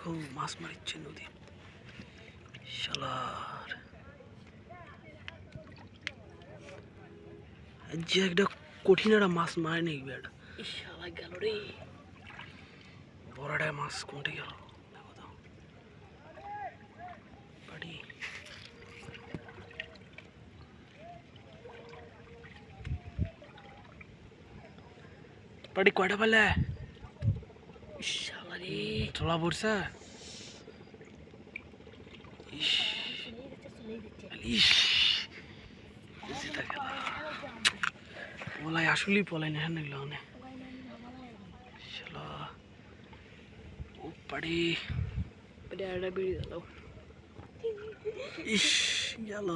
দেখো মাছ মারিচ্ছে নদী শালার যে একটা কঠিন একটা মাছ মারে নি বেটা শালা গেল রে বড়টা মাছ কোনটা গেল দেখো তো পাটি পাটি কয়টা পালে শালা রে থোড়া পড়ছে ইস ইস পলাই আসলেই পলাই না হ্যাঁ নাগলো অনেক শালা ও পাটি এটা বেরিয়ে গেল ইস গেল